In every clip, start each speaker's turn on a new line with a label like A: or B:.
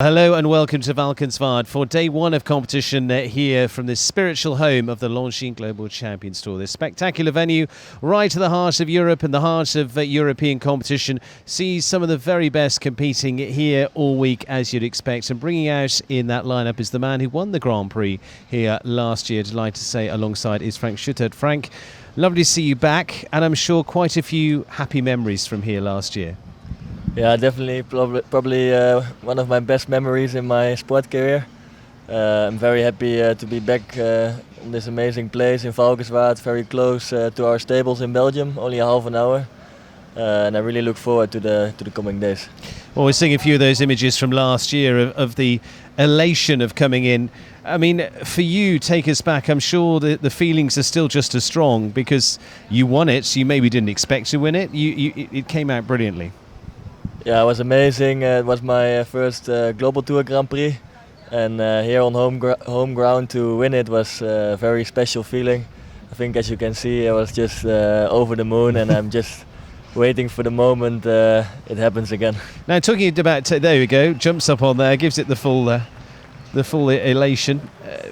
A: Hello and welcome to Valkenswaard for day one of competition here from this spiritual home of the Longines Global Champions Tour. This spectacular venue right to the heart of Europe and the heart of European competition sees some of the very best competing here all week, as you'd expect, and bringing out in that lineup is the man who won the Grand Prix here last year, delighted to say, alongside is Frank Schuttert. Frank, lovely to see you back, and I'm sure quite a few happy memories from here last year.
B: Yeah, definitely, probably one of my best memories in my sport career. I'm very happy to be back in this amazing place in Valkenswaard, very close to our stables in Belgium, only a half an hour. And I really look forward to the coming days.
A: Well, we're seeing a few of those images from last year of the elation of coming in. I mean, for you, take us back. I'm sure the feelings are still just as strong because you won it. You maybe didn't expect to win it. It came out brilliantly.
B: Yeah, it was amazing. It was my first Global Tour Grand Prix, and here on home ground to win it was a very special feeling. I think, as you can see, I was just over the moon, and I'm just waiting for the moment it happens again.
A: Now, talking about there we go, jumps up on there, gives it the full elation.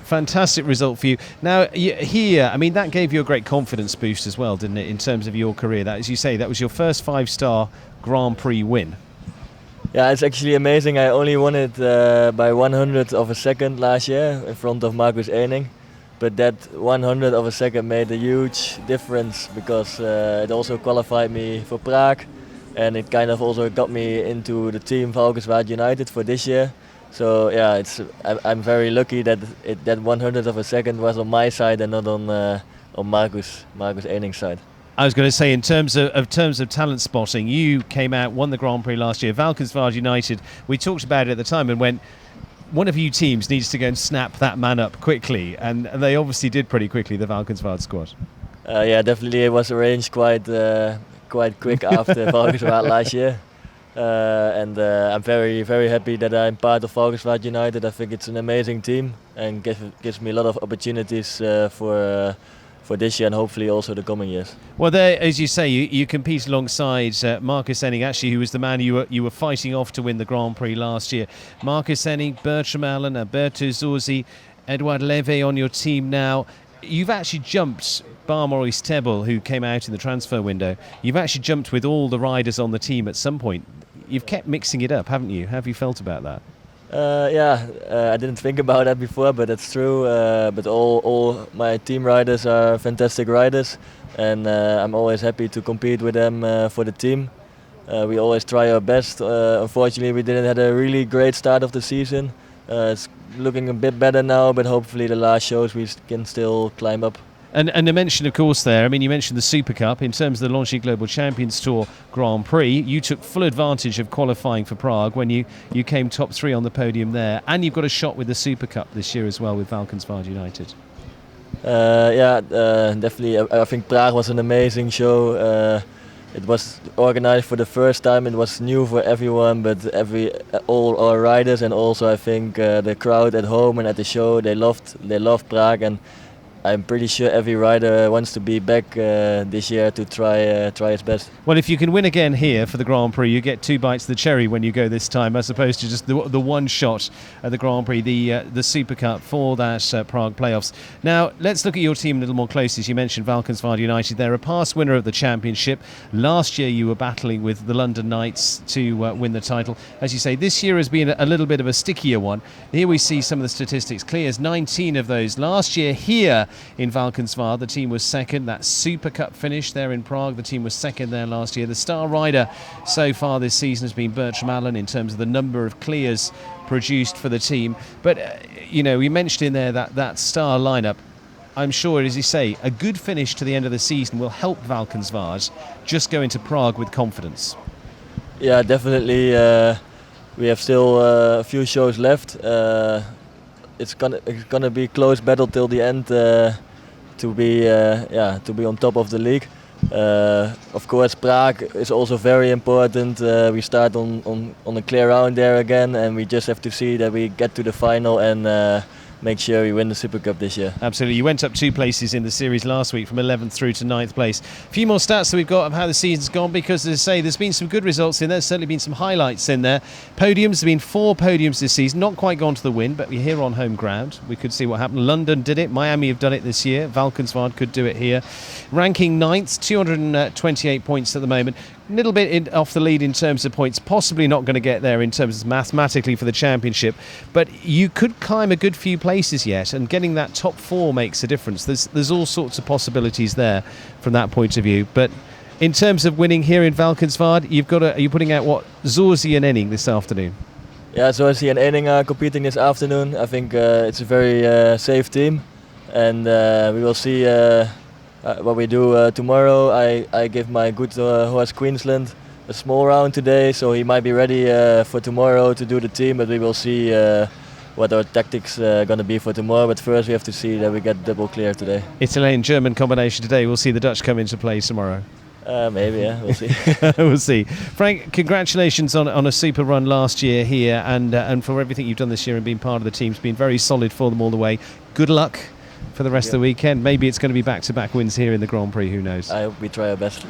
A: Fantastic result for you. Now, here, I mean, that gave you a great confidence boost as well, didn't it, in terms of your career? That, as you say, that was your first five-star Grand Prix win.
B: Yeah, it's actually amazing. I only won it by 100th of a second last year in front of Marcus Ehning. But that 100th of a second made a huge difference because it also qualified me for Prague, and it kind of also got me into the team Valkenswaard United for this year. So yeah, I'm very lucky that that 100th of a second was on my side and not on Marcus Ehning's side.
A: I was going to say, in terms of talent spotting, you came out, won the Grand Prix last year. Valkenswaard United, we talked about it at the time and went, one of you teams needs to go and snap that man up quickly, and they obviously did pretty quickly, the Valkenswaard squad.
B: Yeah, definitely it was arranged quite quick after Valkenswaard last year. And I'm very, very happy that I'm part of Valkenswaard United. I think it's an amazing team and gives me a lot of opportunities for this year and hopefully also the coming years.
A: Well, there, as you say, you compete alongside Marcus Ehning, actually, who was the man you were fighting off to win the Grand Prix last year. Marcus Ehning, Bertram Allen, Alberto Zorzi, Edouard Leve on your team now. You've actually jumped, bar Maurice Tebel, who came out in the transfer window, you've actually jumped with all the riders on the team at some point. You've kept mixing it up, haven't you? How have you felt about that?
B: I didn't think about that before, but it's true. But all my team riders are fantastic riders, and I'm always happy to compete with them for the team. We always try our best. Unfortunately, we didn't have a really great start of the season. It's looking a bit better now, but hopefully the last shows we can still climb up.
A: And to mention, of course, there, I mean, you mentioned the Super Cup. In terms of the Longines Global Champions Tour Grand Prix, you took full advantage of qualifying for Prague when you came top three on the podium there. And you've got a shot with the Super Cup this year as well with Valkenswaard United.
B: Definitely. I think Prague was an amazing show. It was organized for the first time. It was new for everyone, but all our riders and also I think the crowd at home and at the show, they loved Prague, and I'm pretty sure every rider wants to be back this year to try his best.
A: Well, if you can win again here for the Grand Prix, you get two bites of the cherry when you go this time, as opposed to just the one shot at the Grand Prix, the Super Cup for that Prague playoffs. Now, let's look at your team a little more closely. As you mentioned, Valkenswaard United, they're a past winner of the championship. Last year, you were battling with the London Knights to win the title. As you say, this year has been a little bit of a stickier one. Here we see some of the statistics. Clears 19 of those. Last year here in Valkenswaard, the team was second. That Super Cup finish there in Prague, the team was second there last year. The star rider so far this season has been Bertram Allen in terms of the number of clears produced for the team. But, we mentioned in there that star lineup. I'm sure, as you say, a good finish to the end of the season will help Valkenswaard just go into Prague with confidence.
B: Yeah, definitely. We have still a few shows left. It's gonna be a close battle till the end to be on top of the league. Of course, Prague is also very important. We start on a clear round there again, and we just have to see that we get to the final and make sure we win the Super Cup this year.
A: Absolutely. You went up 2 places in the series last week, from 11th through to 9th place. A few more stats that we've got of how the season's gone, because, as I say, there's been some good results in there. There's certainly been some highlights in there. Podiums, there have been 4 podiums this season. Not quite gone to the win, but we're here on home ground. We could see what happened. London did it. Miami have done it this year. Valkenswaard could do it here. Ranking 9th, 228 points at the moment. A little bit off the lead in terms of points, possibly not going to get there in terms of mathematically for the championship, but you could climb a good few places yet, and getting that top 4 makes a difference. There's all sorts of possibilities there from that point of view. But in terms of winning here in Valkenswaard, are you putting out what, Zorzi and Enning this afternoon?
B: Yeah, Zorzi and Enning are competing this afternoon. I think it's a very safe team, and we will see what we do tomorrow. I give my good horse Queensland a small round today, so he might be ready for tomorrow to do the team, but we will see what our tactics are going to be for tomorrow. But first we have to see that we get double clear today.
A: Italy and German combination today. We'll see the Dutch come into play tomorrow.
B: Maybe, yeah, we'll see.
A: We'll see. Frank, congratulations on a super run last year here, and for everything you've done this year and being part of the team. It's been very solid for them all the way. Good luck for the rest of the weekend. Maybe it's going to be back-to-back wins here in the Grand Prix, who knows.
B: I hope we try our best.